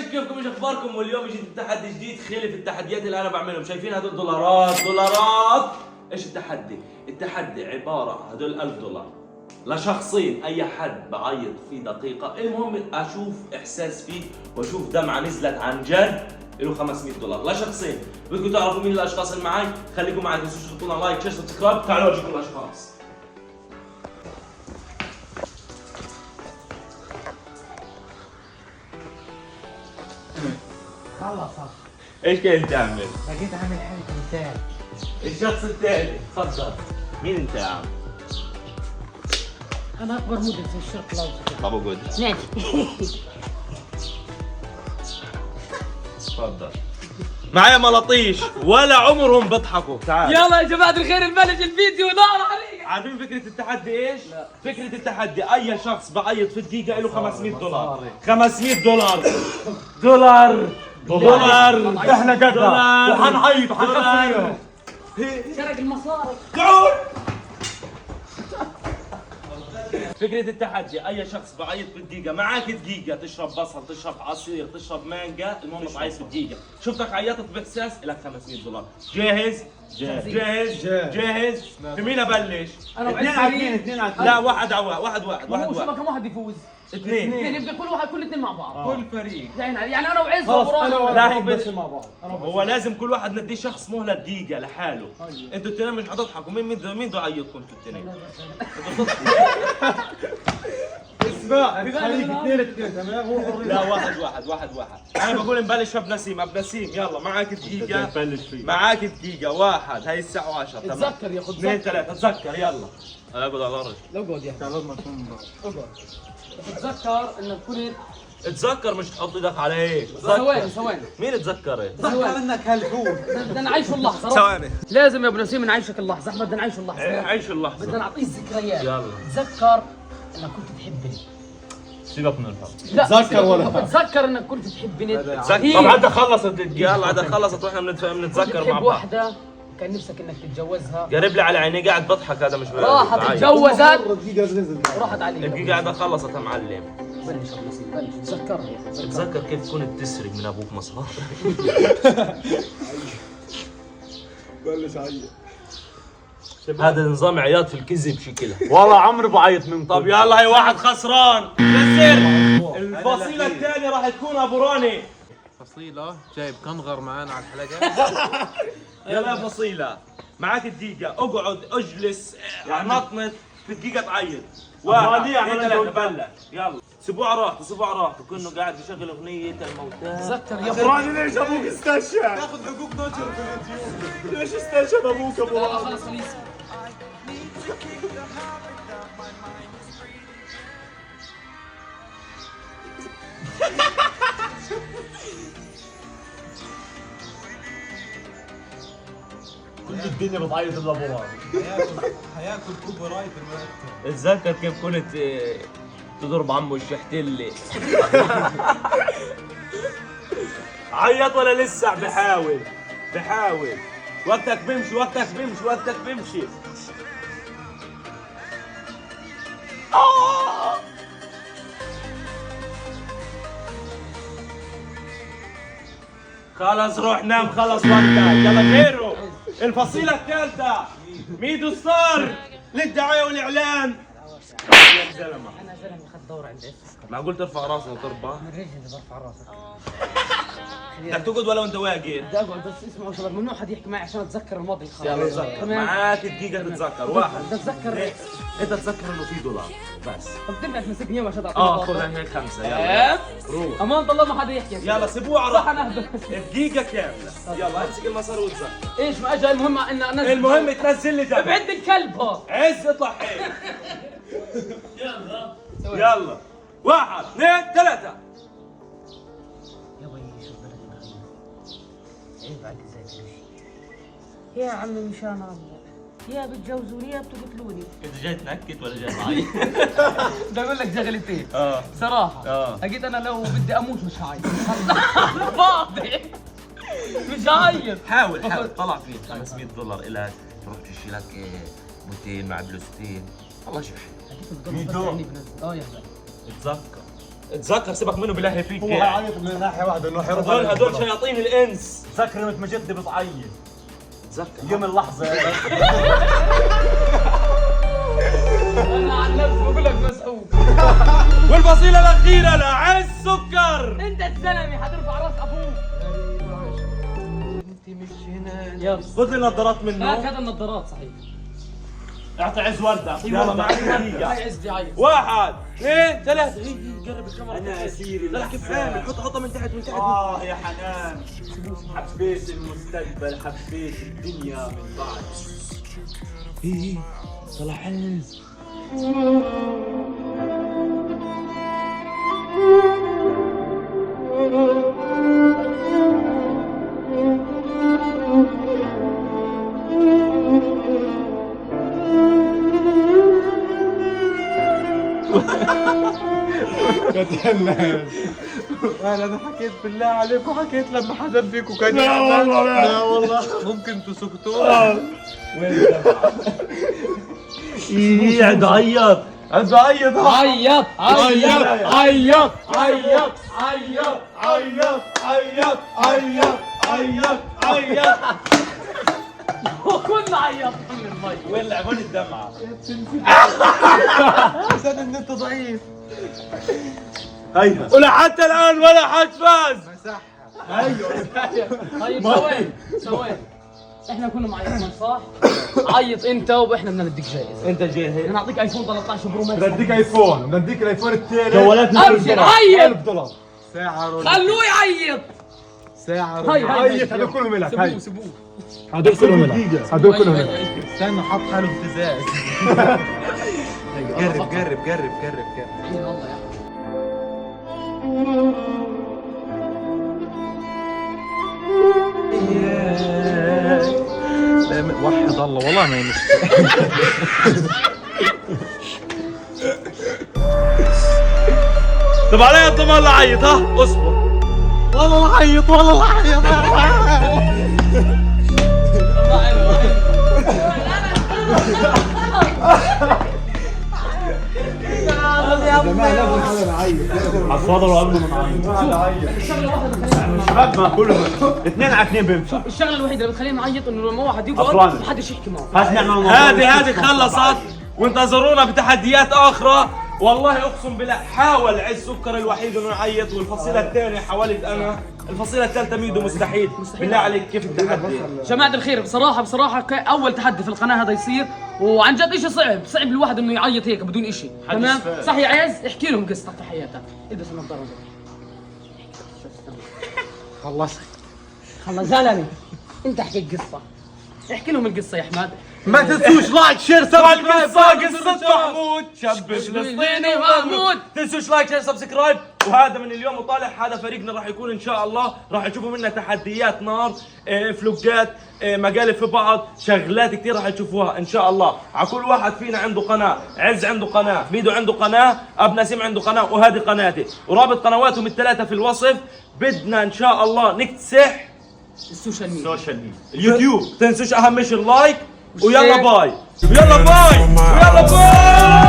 شباشب كيفكم؟ ايش اخباركم؟ واليوم جديد تحدي جديد خلف التحديات اللي انا بعملهم. شايفين هدول دولارات. ايش التحدي؟ التحدي عباره هدول $1000 لشخصين، اي حد بعيط في دقيقه، المهم اشوف احساس فيه واشوف دمعه نزلت عن جد له $500 لشخصين. بدكم تعرفوا مين الاشخاص اللي معي؟ خليكم معي، تنسوش تحطوا لنا لايك شير سبسكرايب. تعالوا اورجيكم الاشخاص. خلص. ايش كنت تعمل؟ بقيت اعمل حركه مثال. الشخص الثاني تفضل. مين انت يا عم؟ انا اكبر مدرس في الشرق الاوسط. بابا جود. نادي. تفضل. معايا ملاطيش ولا عمرهم بيضحكوا. تعال. يلا يا جماعه الخير نبلش الفيديو. نار عليك. عارفين فكرة التحدي ايش؟ لا. فكرة التحدي اي شخص بعيط في الدقيقة له $500. $500 دولار. احنا قدها وحنعيط وحنخسر. سرق المصاري. تعال. فكرة التحدي اي شخص بعيط في الدقيقة، معك دقيقة تشرب بصل، تشرب عصير، تشرب مانجا، المهم تعيط في الدقيقة. شفتك عيطت باحساس لك $500. جاهز؟ جاهز. في مين ابلش؟ انا اثنين على اثنين. لا واحد على واحد. شو كم واحد يفوز؟ اثنين. يبقى كل اثنين مع بعض. كل فريق. يعني انا وعز خلص انا وراح. لا، ولا بس مع بعض. هو لازم كل واحد نديه شخص مهلة دقيقة لحاله. انتوا التنين مش حتضحكوا. مين بده يعيطكم انتوا التنين؟ اسمع خليك اثنين تمام. هو حر. لا واحد. انا بقول نبلش بنسيم. نسيم يلا معك دقيقة. معك دقيقة. واحد، هي الساعة 10. تذكر يا اخو. 2 3 تذكر يلا. اقعد على الارض. لو قعد يا اخي. لازم تكون اقعد. تتذكر انك كنت. اتذكر مش تحط ايدك على هيك. ثواني. مين تذكرت؟ تذكر انك هالفوز. بدنا نعيش اللحظه. ثواني. لازم يا ابو نسيم نعيشك اللحظه. احمد بدنا نعيش اللحظه. عيش اللحظة. بدنا نعطيه ذكريات. يلا. تذكر انك كنت تحبني. سيبك من الفرق. لا تذكر ولا؟ بتذكر انك كنت تحبني. تذكر. طب عاد خلصت الدقيقة، عاد خلصت واحنا بنتذكر مع تحب بعض. واحدة كان نفسك انك تتجوزها. قرب لي على عيني، قاعد بضحك. هذا مش راحت بعيط. تتجوزت. دقيقة نزل. وراحت عليك. الدقيقة قاعدة خلصت يا معلم. بلش ابو نسيم بلش. تذكرها يا اخي. تذكر كيف كنت تسرق من ابوك مصاري. بلش عيط. هذا نظام عياط في الكذب شكلها. والله عمري بعيط من طب يلا هي واحد خسران. كسر. الفصيلة الثانية راح تكون ابو راني. فصيلة جايب كنغر معانا على الحلقة. يلا يا فصيلة معك الدقيقة. اقعد اجلس نطنط في دقيقة تعيط. واحد اثنين ثلاثة بلش. يلا سيبوه على راحته كأنه قاعد يشغل اغنية الموتى. تذكر يا براني ليش ابوك استشهد؟ تاخذ حقوق نشر في اليوتيوب. ليش استشهد ابوك ابو لا راني؟ خلص خليس. كل الدنيا بتعيط الا ابو راني. حياكل كوبي رايت المرتب. اتذكر كيف كنت تضرب عمو الشحتلي. عيط ولا لسه؟ بحاول. وقتك بيمشي. خلاص روح نام. خلص وقتك. يلا غيره. الفصيلة الثالثة ميدو ستار للدعاية والإعلان. يا زلمة انا زلمه اخذت دوره عند عز. معقول ترفع راسك وتربح؟ من رجلي برفع راسك. بدك تقعد ولا وانت واقف؟ بدي اقعد بس اسمعوا شباب، ممنوع حد يحكي معي عشان اتذكر الماضي الخاص. يلا تذكر. تمام. معاك دقيقة تتذكر. واحد. بدي اتذكر. انت تتذكر انه في دولار بس. طب تنفع تمسكني اياه عشان تعطيني خذ باطل؟ هيك 5. يلا روح. امان الله ما حدا يحكي. يلا سيبوه على صح راحته. انا اهبل. دقيقة كاملة. يلا امسك المصاري وتذكر. ايش ما اجى المهم ان انزل. المهم تنزل لي دم. ابعد الكلب هو. عز اطلع هيك. يلا 1 2 3. يا ويلي شوف بلدنا عيب عليك زي تمشي. يا عمي مشان الله يا بتجوزوني يا بتقتلوني. انت جاي تنكت ولا جاي تعيط؟ بدي اقول لك شغلتين اه صراحه. اكيد انا لو بدي اموت مش هعيط. فاضي مش هعيط. حاول طلع فيه $500 إلك تروح تشتري لك بوتين مع بلوستين. الله شحن. اكيد بتضل عني بنزل. يا زلمه اتذكر تذكر سيبك منه بلهي فيك. هو عيط من ناحيه واحده انه حيرد هدول شياطين الانس. تذكر لما مجدي بتعيط تذكر يوم اللحظه انا عن نفسي بقول لك مسحوق. والفصيلة الأخيرة لعز سكر. انت الزلمه حترفع راس ابوك. انت مش هنا. يلا خذ لي نظارات هات منه. هذا النظارات صحيح. اعطي عز وردة. يلا معك دقيقة. هاي عز عايز. 1 2 3. قرب الكاميرا. انا اسيري لا كيف عامل؟ حطها من تحت من تحت. يا حنان، حبيت المستقبل، حبيت الدنيا من بعد. ايه طلع عز. انا حكيت بالله عليكم، حكيت لما حدا فيكم كان لا يعمل. والله لا والله. ممكن تسكتوا؟ قاعد عيط عيط عيط عيط عيط عيط عيط عيط عيط عيط عيط عيط عيط. وكلنا عيط من المي. وين لعبون الدمعة؟ عشان ان انت ضعيف. هيها ولحتى الآن ولا حد فاز. طيب ثواني احنا كنا معيطين صح؟ عيط انت واحنا بدنا نديك جائزه. انت جاي هيك. بدنا نعطيك ايفون 13 برو ماكس. بديك ايفون، بديك الايفون الثالث. جوالات ابشر عيط. $1000. ساعة رول. خلوه يعيط. ساعة هاي رول. عيط، هذول كلهم لك. هاي سيبوه هذول كلهم لك. هذول كلهم لك. استنى حط حاله ابتزاز. قرب. والله يا وحد الله والله ما يمشي. طب علي الضمان لعيط ها اصبر. والله عيط والله عيط. حفظوا قبل ما نعيط. شباب ما كلهم 2 على 2 بينفع. الشغله الوحيده اللي بتخلينا نعيط انه لما واحد يقعد أفراد. ما حدش يحكي معه. هذه خلصت وانتظرونا بتحديات اخرى. والله اقسم بالله حاول عز سكر الوحيد انه يعيط، والفصيله الثانيه حاولت انا، الفصيله الثالثه ميدو مستحيل. بالله عليك كيف التحدي؟ جماعة الخير بصراحة أول تحدي في القناة هذا يصير، وعن جد إشي صعب الواحد إنه يعيط هيك بدون إشي. تمام؟ فاهم. صح يا عز؟ احكي لهم قصتك في حياتك. البس النظارة. خلصت. خلص زلمة. أنت احكي القصة. احكي لهم القصة يا أحمد. ما تنسوش لايك شير سبسكرايب. قصة محمود شاب فلسطيني ومحمود. تنسوش لايك شير سبسكرايب. وهذا من اليوم وطالع هذا فريقنا راح يكون ان شاء الله راح تشوفوا منا تحديات نار، فلوجات، مقالب في بعض، شغلات كثير راح تشوفوها ان شاء الله. على كل واحد فينا عنده قناه، عز عنده قناه، ميدو عنده قناه، ابو نسيم عنده قناه، وهذه قناتي، ورابط قنواتهم الثلاثه في الوصف. بدنا ان شاء الله نكتسح السوشيال ميديا. السوشيال ميديا، اليوتيوب. تنسوش اهم شيء اللايك. ويلا والشير. باي. يلا باي. يلا باي.